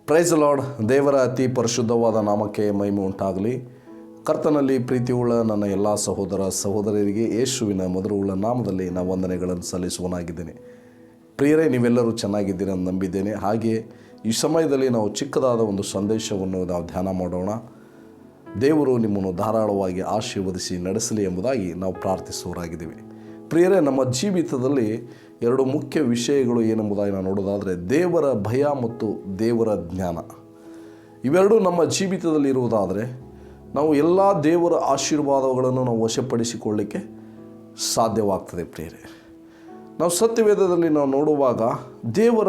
Price lord. ದೇವರ ಅತಿ ಪರಿಶುದ್ಧವಾದ ನಾಮಕ್ಕೆ ಮಹಿಮೆ ಉಂಟಾಗಲಿ. ಕರ್ತನಲ್ಲಿ ಪ್ರೀತಿಯುಳ್ಳ ನನ್ನ ಎಲ್ಲ ಸಹೋದರ ಸಹೋದರಿಯರಿಗೆ ಯೇಸುವಿನ ಮಧುರವುಳ್ಳ ನಾಮದಲ್ಲಿ ನಾವು ವಂದನೆಗಳನ್ನು ಸಲ್ಲಿಸುವನಾಗಿದ್ದೇನೆ. ಪ್ರಿಯರೇ, ನೀವೆಲ್ಲರೂ ಚೆನ್ನಾಗಿದ್ದೀರಿ ಅಂತ ನಂಬಿದ್ದೇನೆ. ಹಾಗೆ ಈ ಸಮಯದಲ್ಲಿ ನಾವು ಚಿಕ್ಕದಾದ ಒಂದು ಸಂದೇಶವನ್ನು ನಾವು ಧ್ಯಾನ ಮಾಡೋಣ. ದೇವರು ನಿಮ್ಮನ್ನು ಧಾರಾಳವಾಗಿ ಆಶೀರ್ವದಿಸಿ ನಡೆಸಲಿ ಎಂಬುದಾಗಿ ನಾವು ಪ್ರಾರ್ಥಿಸುವರಾಗಿದ್ದೀವಿ. ಪ್ರಿಯರೇ, ನಮ್ಮ ಜೀವಿತದಲ್ಲಿ ಎರಡು ಮುಖ್ಯ ವಿಷಯಗಳು ಏನೆಂಬುದಾಗಿ ನಾವು ನೋಡೋದಾದರೆ ದೇವರ ಭಯ ಮತ್ತು ದೇವರ ಜ್ಞಾನ. ಇವೆರಡೂ ನಮ್ಮ ಜೀವಿತದಲ್ಲಿ ಇರುವುದಾದರೆ ನಾವು ಎಲ್ಲ ದೇವರ ಆಶೀರ್ವಾದಗಳನ್ನು ನಾವು ವಶಪಡಿಸಿಕೊಳ್ಳಲಿಕ್ಕೆ ಸಾಧ್ಯವಾಗ್ತದೆ. ಪ್ರಿಯರೇ, ನಾವು ಸತ್ಯವೇದದಲ್ಲಿ ನಾವು ನೋಡುವಾಗ ದೇವರ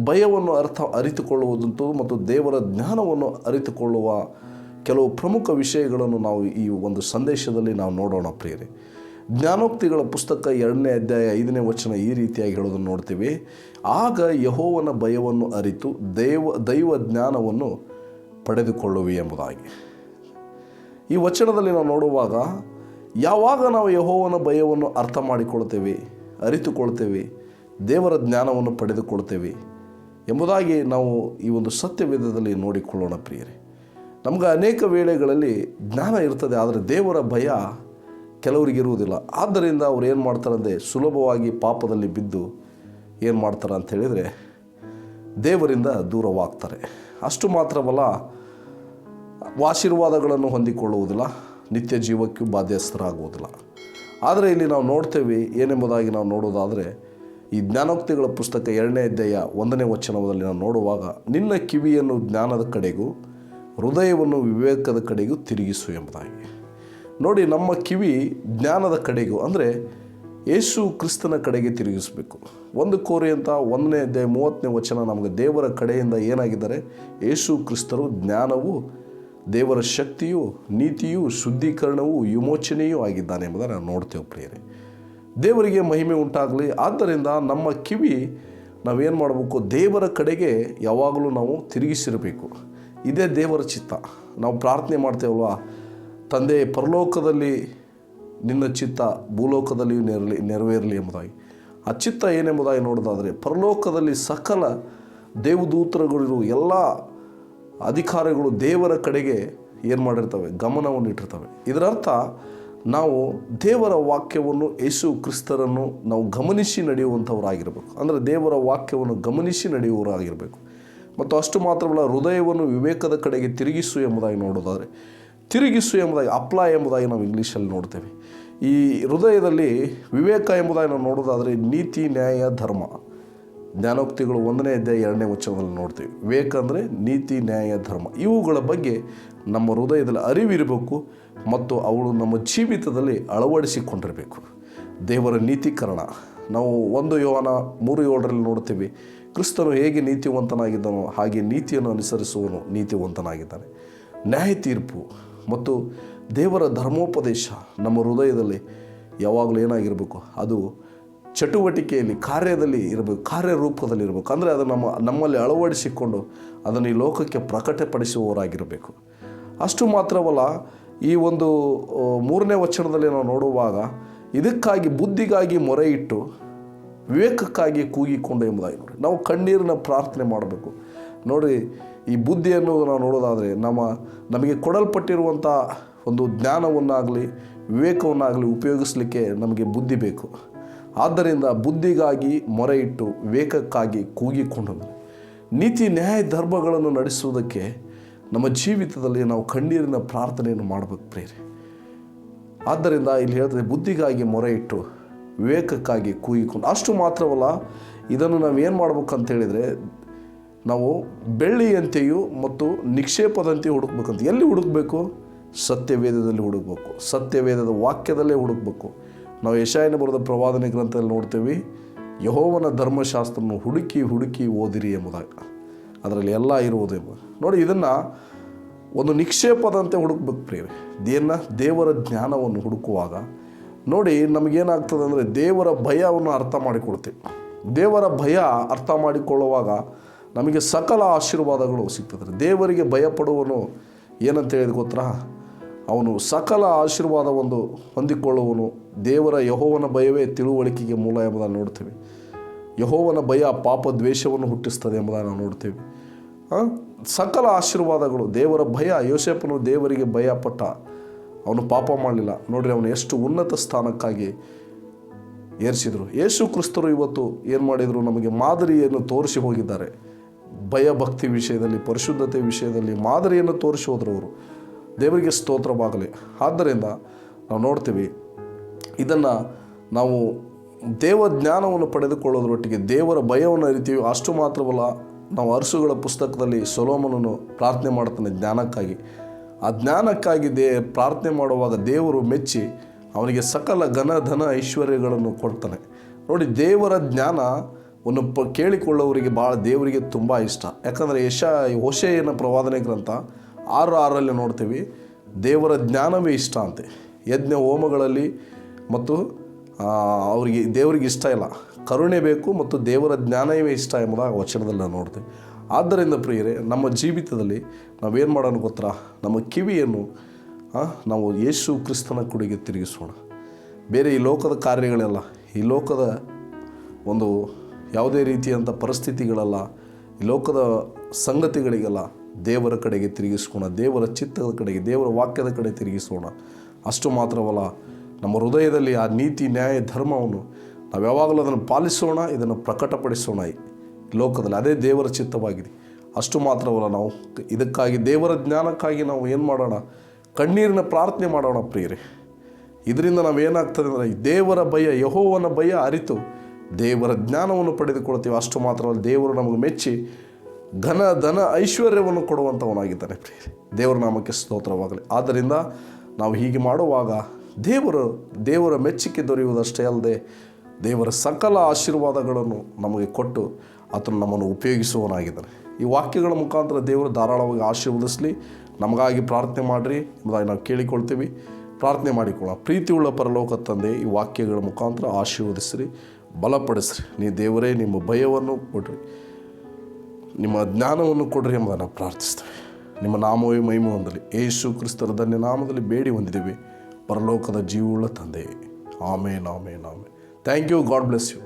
ಭಯವನ್ನು ಅರಿತುಕೊಳ್ಳುವುದಂತೂ ಮತ್ತು ದೇವರ ಜ್ಞಾನವನ್ನು ಅರಿತುಕೊಳ್ಳುವ ಕೆಲವು ಪ್ರಮುಖ ವಿಷಯಗಳನ್ನು ನಾವು ಈ ಒಂದು ಸಂದೇಶದಲ್ಲಿ ನಾವು ನೋಡೋಣ. ಪ್ರಿಯರೇ, ಜ್ಞಾನೋಕ್ತಿಗಳ ಪುಸ್ತಕ 2ನೇ ಅಧ್ಯಾಯ 5ನೇ ವಚನ ಈ ರೀತಿಯಾಗಿ ಹೇಳೋದನ್ನು ನೋಡ್ತೀವಿ. ಆಗ ಯೆಹೋವನ ಭಯವನ್ನು ಅರಿತು ದೈವ ಜ್ಞಾನವನ್ನು ಪಡೆದುಕೊಳ್ಳುವಿ ಎಂಬುದಾಗಿ. ಈ ವಚನದಲ್ಲಿ ನಾವು ನೋಡುವಾಗ ಯಾವಾಗ ನಾವು ಯೆಹೋವನ ಭಯವನ್ನು ಅರ್ಥ ಮಾಡಿಕೊಳ್ತೇವೆ, ಅರಿತುಕೊಳ್ತೇವೆ, ದೇವರ ಜ್ಞಾನವನ್ನು ಪಡೆದುಕೊಳ್ತೇವೆ ಎಂಬುದಾಗಿ ನಾವು ಈ ಒಂದು ಸತ್ಯವೇದದಲ್ಲಿ ನೋಡಿಕೊಳ್ಳೋಣ. ಪ್ರಿಯರೇ, ನಮ್ಗೆ ಅನೇಕ ವೇಳೆಗಳಲ್ಲಿ ಜ್ಞಾನ ಇರ್ತದೆ, ಆದರೆ ದೇವರ ಭಯ ಕೆಲವರಿಗೆ ಇರುವುದಿಲ್ಲ. ಆದ್ದರಿಂದ ಅವ್ರು ಏನು ಮಾಡ್ತಾರಂದರೆ ಸುಲಭವಾಗಿ ಪಾಪದಲ್ಲಿ ಬಿದ್ದು ಏನು ಮಾಡ್ತಾರೆ ಅಂತ ಹೇಳಿದರೆ ದೇವರಿಂದ ದೂರವಾಗ್ತಾರೆ. ಅಷ್ಟು ಮಾತ್ರವಲ್ಲ, ಆಶೀರ್ವಾದಗಳನ್ನು ಹೊಂದಿಕೊಳ್ಳುವುದಿಲ್ಲ, ನಿತ್ಯ ಜೀವಕ್ಕೂ ಬಾಧ್ಯಸ್ಥರಾಗುವುದಿಲ್ಲ. ಆದರೆ ಇಲ್ಲಿ ನಾವು ನೋಡ್ತೇವೆ ಏನೆಂಬುದಾಗಿ ನಾವು ನೋಡೋದಾದರೆ ಈ ಜ್ಞಾನೋಕ್ತಿಗಳ ಪುಸ್ತಕ 2ನೇ ಅಧ್ಯಾಯ 1ನೇ ವಚನದಲ್ಲಿ ನಾವು ನೋಡುವಾಗ, ನಿನ್ನ ಕಿವಿಯನ್ನು ಜ್ಞಾನದ ಕಡೆಗೂ ಹೃದಯವನ್ನು ವಿವೇಕದ ಕಡೆಗೂ ತಿರುಗಿಸು ಎಂಬುದಾಗಿ. ನೋಡಿ, ನಮ್ಮ ಕಿವಿ ಜ್ಞಾನದ ಕಡೆಗೂ ಅಂದರೆ ಯೇಸು ಕ್ರಿಸ್ತನ ಕಡೆಗೆ ತಿರುಗಿಸಬೇಕು. 1 ಕೊರಿಂಥ 1ನೇ ಅಧ್ಯಾಯ 30ನೇ ವಚನ ನಮಗೆ ದೇವರ ಕಡೆಯಿಂದ ಏನಾಗಿದ್ದಾರೆ, ಯೇಸು ಕ್ರಿಸ್ತರು ಜ್ಞಾನವು, ದೇವರ ಶಕ್ತಿಯು, ನೀತಿಯು, ಶುದ್ಧೀಕರಣವು, ವಿಮೋಚನೆಯೂ ಆಗಿದ್ದಾನೆ ಎಂಬುದನ್ನು ನಾವು ನೋಡ್ತೇವೆ. ಪ್ರಿಯರೇ, ದೇವರಿಗೆ ಮಹಿಮೆ ಉಂಟಾಗಲಿ. ಆದ್ದರಿಂದ ನಮ್ಮ ಕಿವಿ ನಾವೇನು ಮಾಡಬೇಕು, ದೇವರ ಕಡೆಗೆ ಯಾವಾಗಲೂ ನಾವು ತಿರುಗಿಸಿರಬೇಕು. ಇದೇ ದೇವರ ಚಿತ್ತ. ನಾವು ಪ್ರಾರ್ಥನೆ ಮಾಡ್ತೇವಲ್ವ, ತಂದೆ ಪರಲೋಕದಲ್ಲಿ ನಿನ್ನ ಚಿತ್ತ ಭೂಲೋಕದಲ್ಲಿಯೂ ನೆರವೇರಲಿ ಎಂಬುದಾಗಿ. ಆ ಚಿತ್ತ ಏನೆಂಬುದಾಗಿ ನೋಡೋದಾದರೆ ಪರಲೋಕದಲ್ಲಿ ಸಕಲ ದೇವದೂತರುಗಳು, ಎಲ್ಲ ಅಧಿಕಾರಿಗಳು ದೇವರ ಕಡೆಗೆ ಏನು ಮಾಡಿರ್ತವೆ, ಗಮನವನ್ನು ಇಟ್ಟಿರ್ತವೆ. ಇದರರ್ಥ ನಾವು ದೇವರ ವಾಕ್ಯವನ್ನು, ಯೇಸು ಕ್ರಿಸ್ತರನ್ನು ನಾವು ಗಮನಿಸಿ ನಡೆಯುವಂಥವರಾಗಿರಬೇಕು. ಅಂದರೆ ದೇವರ ವಾಕ್ಯವನ್ನು ಗಮನಿಸಿ ನಡೆಯುವವರಾಗಿರಬೇಕು. ಮತ್ತು ಅಷ್ಟು ಮಾತ್ರವಲ್ಲ, ಹೃದಯವನ್ನು ವಿವೇಕದ ಕಡೆಗೆ ತಿರುಗಿಸು ಎಂಬುದಾಗಿ ನೋಡೋದಾದರೆ, ತಿರುಗಿಸು ಎಂಬುದಾಗಿ, ಅಪ್ಲೈ ಎಂಬುದಾಗಿ ನಾವು ಇಂಗ್ಲೀಷಲ್ಲಿ ನೋಡ್ತೇವೆ. ಈ ಹೃದಯದಲ್ಲಿ ವಿವೇಕ ಎಂಬುದಾಗಿ ನಾವು ನೋಡೋದಾದರೆ ನೀತಿ, ನ್ಯಾಯ, ಧರ್ಮ. ಜ್ಞಾನೋಕ್ತಿಗಳು 1ನೇ ಅಧ್ಯಾಯ 2ನೇ ವಚನದಲ್ಲಿ ನೋಡ್ತೀವಿ. ವಿವೇಕ ಅಂದರೆ ನೀತಿ, ನ್ಯಾಯ, ಧರ್ಮ. ಇವುಗಳ ಬಗ್ಗೆ ನಮ್ಮ ಹೃದಯದಲ್ಲಿ ಅರಿವಿರಬೇಕು ಮತ್ತು ಅವಳು ನಮ್ಮ ಜೀವಿತದಲ್ಲಿ ಅಳವಡಿಸಿಕೊಂಡಿರಬೇಕು. ದೇವರ ನೀತೀಕರಣ ನಾವು 1 ಯೋಹಾನ 3:7 ನೋಡ್ತೀವಿ. ಕ್ರಿಸ್ತನು ಹೇಗೆ ನೀತಿವಂತನಾಗಿದ್ದನೋ ಹಾಗೆ ನೀತಿಯನ್ನು ಅನುಸರಿಸುವನು ನೀತಿವಂತನಾಗಿದ್ದಾನೆ. ನ್ಯಾಯ ತೀರ್ಪು ಮತ್ತು ದೇವರ ಧರ್ಮೋಪದೇಶ ನಮ್ಮ ಹೃದಯದಲ್ಲಿ ಯಾವಾಗಲೂ ಏನಾಗಿರಬೇಕು, ಅದು ಚಟುವಟಿಕೆಯಲ್ಲಿ, ಕಾರ್ಯದಲ್ಲಿ ಇರಬೇಕು, ಕಾರ್ಯರೂಪದಲ್ಲಿ ಇರಬೇಕು. ಅಂದರೆ ಅದು ನಮ್ಮಲ್ಲಿ ಅಳವಡಿಸಿಕೊಂಡು ಅದನ್ನು ಈ ಲೋಕಕ್ಕೆ ಪ್ರಕಟಪಡಿಸುವವರಾಗಿರಬೇಕು. ಅಷ್ಟು ಮಾತ್ರವಲ್ಲ, ಈ ಒಂದು 3ನೇ ವಚನದಲ್ಲಿ ನಾವು ನೋಡುವಾಗ, ಇದಕ್ಕಾಗಿ ಬುದ್ಧಿಗಾಗಿ ಮೊರೆ ಇಟ್ಟು ವಿವೇಕಕ್ಕಾಗಿ ಕೂಗಿಕೊಂಡು ಎಂಬುದಾಗಿ ನೋಡಿ. ನಾವು ಕಣ್ಣೀರಿನ ಪ್ರಾರ್ಥನೆ ಮಾಡಬೇಕು. ನೋಡಿ, ಈ ಬುದ್ಧಿಯನ್ನು ನಾವು ನೋಡೋದಾದರೆ ನಮಗೆ ಕೊಡಲ್ಪಟ್ಟಿರುವಂಥ ಒಂದು ಜ್ಞಾನವನ್ನಾಗಲಿ ವಿವೇಕವನ್ನಾಗಲಿ ಉಪಯೋಗಿಸಲಿಕ್ಕೆ ನಮಗೆ ಬುದ್ಧಿ ಬೇಕು. ಆದ್ದರಿಂದ ಬುದ್ಧಿಗಾಗಿ ಮೊರೆ ಇಟ್ಟು ವಿವೇಕಕ್ಕಾಗಿ ಕೂಗಿಕೊಂಡು ನೀತಿ, ನ್ಯಾಯ, ಧರ್ಮಗಳನ್ನು ನಡೆಸುವುದಕ್ಕೆ ನಮ್ಮ ಜೀವಿತದಲ್ಲಿ ನಾವು ಕಣ್ಣೀರಿನ ಪ್ರಾರ್ಥನೆಯನ್ನು ಮಾಡಬೇಕು. ಪ್ರಿಯರೇ, ಆದ್ದರಿಂದ ಇಲ್ಲಿ ಹೇಳ್ತದೆ ಬುದ್ಧಿಗಾಗಿ ಮೊರೆ ಇಟ್ಟು ವಿವೇಕಕ್ಕಾಗಿ ಕೂಗಿಕೊಂಡು. ಅಷ್ಟು ಮಾತ್ರವಲ್ಲ, ಇದನ್ನು ನಾವೇನು ಮಾಡ್ಬೇಕಂತೇಳಿದರೆ, ನಾವು ಬೆಳ್ಳಿಯಂತೆಯೂ ಮತ್ತು ನಿಕ್ಷೇಪದಂತೆಯೂ ಹುಡುಕ್ಬೇಕಂತ. ಎಲ್ಲಿ ಹುಡುಕಬೇಕು? ಸತ್ಯವೇದದಲ್ಲಿ ಹುಡುಕಬೇಕು. ಸತ್ಯವೇದದ ವಾಕ್ಯದಲ್ಲೇ ಹುಡುಕಬೇಕು. ನಾವು ಯೆಶಾಯನ ಬರೆದ ಪ್ರವಾದನೆ ಗ್ರಂಥದಲ್ಲಿ ನೋಡ್ತೇವೆ, ಯೆಹೋವನ ಧರ್ಮಶಾಸ್ತ್ರವನ್ನು ಹುಡುಕಿ ಹುಡುಕಿ ಓದಿರಿ ಎಂಬುದಾಗಿ. ಅದರಲ್ಲಿ ಎಲ್ಲ ಇರುವುದು ಎಂಬ ನೋಡಿ. ಇದನ್ನು ಒಂದು ನಿಕ್ಷೇಪದಂತೆ ಹುಡುಕ್ಬೇಕು. ಪ್ರಿಯರೇ, ದೇವರ ಜ್ಞಾನವನ್ನು ಹುಡುಕುವಾಗ ನೋಡಿ ನಮಗೇನಾಗ್ತದೆ ಅಂದರೆ ದೇವರ ಭಯವನ್ನು ಅರ್ಥ ಮಾಡಿಕೊಡ್ತೇವೆ. ದೇವರ ಭಯ ಅರ್ಥ ಮಾಡಿಕೊಳ್ಳುವಾಗ ನಮಗೆ ಸಕಲ ಆಶೀರ್ವಾದಗಳು ಸಿಗ್ತದೆ. ದೇವರಿಗೆ ಭಯಪಡುವನು ಏನಂತ ಹೇಳಿದ ಗೊತ್ತಾ, ಅವನು ಸಕಲ ಆಶೀರ್ವಾದವನ್ನು ಹೊಂದಿಕೊಳ್ಳುವನು. ದೇವರ ಯೆಹೋವನ ಭಯವೇ ತಿಳುವಳಿಕೆಗೆ ಮೂಲ ಎಂಬುದನ್ನು ನೋಡ್ತೇವೆ. ಯೆಹೋವನ ಭಯ ಪಾಪ ದ್ವೇಷವನ್ನು ಹುಟ್ಟಿಸ್ತದೆ ಎಂಬುದನ್ನು ನಾವು ನೋಡ್ತೇವೆ. ಸಕಲ ಆಶೀರ್ವಾದಗಳು, ದೇವರ ಭಯ. ಯೋಸೇಫನು ದೇವರಿಗೆ ಭಯಪಟ್ಟ, ಅವನು ಪಾಪ ಮಾಡಲಿಲ್ಲ. ನೋಡ್ರಿ, ಅವನು ಎಷ್ಟು ಉನ್ನತ ಸ್ಥಾನಕ್ಕಾಗಿ ಏರಿಸಿದರು. ಯೇಸು ಕ್ರಿಸ್ತರು ಇವತ್ತು ಏನು ಮಾಡಿದರು, ನಮಗೆ ಮಾದರಿಯನ್ನು ತೋರಿಸಿ ಹೋಗಿದ್ದಾರೆ. ಭಯಭಕ್ತಿ ವಿಷಯದಲ್ಲಿ, ಪರಿಶುದ್ಧತೆ ವಿಷಯದಲ್ಲಿ ಮಾದರಿಯನ್ನು ತೋರಿಸಿ ಹೋದರು ಅವರು. ದೇವರಿಗೆ ಸ್ತೋತ್ರವಾಗಲಿ. ಆದ್ದರಿಂದ ನಾವು ನೋಡ್ತೀವಿ, ಇದನ್ನು ನಾವು ದೇವ ಜ್ಞಾನವನ್ನು ಪಡೆದುಕೊಳ್ಳೋದ್ರೊಟ್ಟಿಗೆ ದೇವರ ಭಯವನ್ನು ಅರಿತೀವಿ. ಅಷ್ಟು ಮಾತ್ರವಲ್ಲ, ನಾವು ಅರಸುಗಳ ಪುಸ್ತಕದಲ್ಲಿ ಸೊಲೊಮೋನನು ಪ್ರಾರ್ಥನೆ ಮಾಡ್ತಾನೆ ಜ್ಞಾನಕ್ಕಾಗಿ. ಆ ಜ್ಞಾನಕ್ಕಾಗಿ ಪ್ರಾರ್ಥನೆ ಮಾಡುವಾಗ ದೇವರು ಮೆಚ್ಚಿ ಅವನಿಗೆ ಸಕಲ ಘನ ಧನ ಐಶ್ವರ್ಯಗಳನ್ನು ಕೊಡ್ತಾನೆ. ನೋಡಿ, ದೇವರ ಜ್ಞಾನವನ್ನು ಕೇಳಿಕೊಳ್ಳೋರಿಗೆ ಭಾಳ ದೇವರಿಗೆ ತುಂಬ ಇಷ್ಟ. ಯಾಕಂದರೆ ಹೋಶೇಯನ ಪ್ರವಾದನೆ ಗ್ರಂಥ 6:6 ನೋಡ್ತೀವಿ, ದೇವರ ಜ್ಞಾನವೇ ಇಷ್ಟ ಅಂತೆ. ಯಜ್ಞ ಹೋಮಗಳಲ್ಲಿ ಮತ್ತು ಅವರಿಗೆ ದೇವರಿಗೆ ಇಷ್ಟ ಇಲ್ಲ, ಕರುಣೆ ಬೇಕು ಮತ್ತು ದೇವರ ಜ್ಞಾನವೇ ಇಷ್ಟ ಎಂಬುದಾಗಿ ವಚನದಲ್ಲಿ ನಾವು ನೋಡ್ತೇವೆ. ಆದ್ದರಿಂದ ಪ್ರಿಯರೇ, ನಮ್ಮ ಜೀವಿತದಲ್ಲಿ ನಾವೇನು ಮಾಡೋಣ ಗೊತ್ತಾ, ನಮ್ಮ ಕಿವಿಯನ್ನು ನಾವು ಯೇಸು ಕ್ರಿಸ್ತನ ಕುಡಿಗೆ ತಿರುಗಿಸೋಣ. ಬೇರೆ ಈ ಲೋಕದ ಕಾರ್ಯಗಳೆಲ್ಲ, ಈ ಲೋಕದ ಒಂದು ಯಾವುದೇ ರೀತಿಯಂಥ ಪರಿಸ್ಥಿತಿಗಳಲ್ಲ, ಈ ಲೋಕದ ಸಂಗತಿಗಳಿಗೆಲ್ಲ ದೇವರ ಕಡೆಗೆ ತಿರುಗಿಸೋಣ. ದೇವರ ಚಿತ್ತದ ಕಡೆಗೆ, ದೇವರ ವಾಕ್ಯದ ಕಡೆ ತಿರುಗಿಸೋಣ. ಅಷ್ಟು ಮಾತ್ರವಲ್ಲ, ನಮ್ಮ ಹೃದಯದಲ್ಲಿ ಆ ನೀತಿ ನ್ಯಾಯ ಧರ್ಮವನ್ನು ನಾವು ಯಾವಾಗಲೂ ಅದನ್ನು ಪಾಲಿಸೋಣ, ಇದನ್ನು ಪ್ರಕಟಪಡಿಸೋಣ ಈ ಲೋಕದಲ್ಲಿ. ಅದೇ ದೇವರ ಚಿತ್ತವಾಗಿದೆ. ಅಷ್ಟು ಮಾತ್ರವಲ್ಲ, ನಾವು ಇದಕ್ಕಾಗಿ ದೇವರ ಜ್ಞಾನಕ್ಕಾಗಿ ನಾವು ಏನು ಮಾಡೋಣ, ಕಣ್ಣೀರಿನ ಪ್ರಾರ್ಥನೆ ಮಾಡೋಣ ಪ್ರಿಯರೇ. ಇದರಿಂದ ನಾವೇನಾಗ್ತದೆ ಅಂದರೆ, ದೇವರ ಭಯ, ಯೆಹೋವನ ಭಯ ಅರಿತು ದೇವರ ಜ್ಞಾನವನ್ನು ಪಡೆದುಕೊಳ್ತೀವಿ. ಅಷ್ಟು ಮಾತ್ರವಲ್ಲ, ದೇವರು ನಮಗೆ ಮೆಚ್ಚಿ ಘನ ಧನ ಐಶ್ವರ್ಯವನ್ನು ಕೊಡುವಂಥವನಾಗಿದ್ದಾನೆ ಪ್ರಿಯರೇ. ದೇವರ ನಾಮಕ್ಕೆ ಸ್ತೋತ್ರವಾಗಲಿ. ಆದ್ದರಿಂದ ನಾವು ಹೀಗೆ ಮಾಡುವಾಗ ದೇವರ ಮೆಚ್ಚುಗೆ ದೊರೆಯುವುದಷ್ಟೇ ಅಲ್ಲದೆ ದೇವರ ಸಕಲ ಆಶೀರ್ವಾದಗಳನ್ನು ನಮಗೆ ಕೊಟ್ಟು ಆತನು ನಮ್ಮನ್ನು ಉಪಯೋಗಿಸುವವನಾಗಿದ್ದಾನೆ. ಈ ವಾಕ್ಯಗಳ ಮುಖಾಂತರ ದೇವರು ಧಾರಾಳವಾಗಿ ಆಶೀರ್ವದಿಸಲಿ. ನಮಗಾಗಿ ಪ್ರಾರ್ಥನೆ ಮಾಡಿರಿ ಎಂಬುದಾಗಿ ನಾವು ಕೇಳಿಕೊಳ್ತೀವಿ. ಪ್ರಾರ್ಥನೆ ಮಾಡಿಕೊಳ್ಳೋಣ. ಪ್ರೀತಿಯುಳ್ಳ ಪರಲೋಕ ತಂದೆ, ಈ ವಾಕ್ಯಗಳ ಮುಖಾಂತರ ಆಶೀರ್ವದಿಸಿರಿ, ಬಲಪಡಿಸ್ರಿ. ನೀ ದೇವರೇ, ನಿಮ್ಮ ಭಯವನ್ನು ಕೊಡ್ರಿ, ನಿಮ್ಮ ಜ್ಞಾನವನ್ನು ಕೊಡ್ರಿ ಎಂಬುದನ್ನು ನಾವು ಪ್ರಾರ್ಥಿಸ್ತೇವೆ. ನಿಮ್ಮ ನಾಮವೇ ಮಹಿಮೆ ಹೊಂದಲಿ. ಯೇಸು ಕ್ರಿಸ್ತರ ಧನ್ಯ ನಾಮದಲ್ಲಿ ಬೇಡಿ ಹೊಂದಿದ್ದೀವಿ, ಪರಲೋಕದ ಜೀವವುಳ್ಳ ತಂದೆ. Amen, amen, amen. Thank you. God bless you.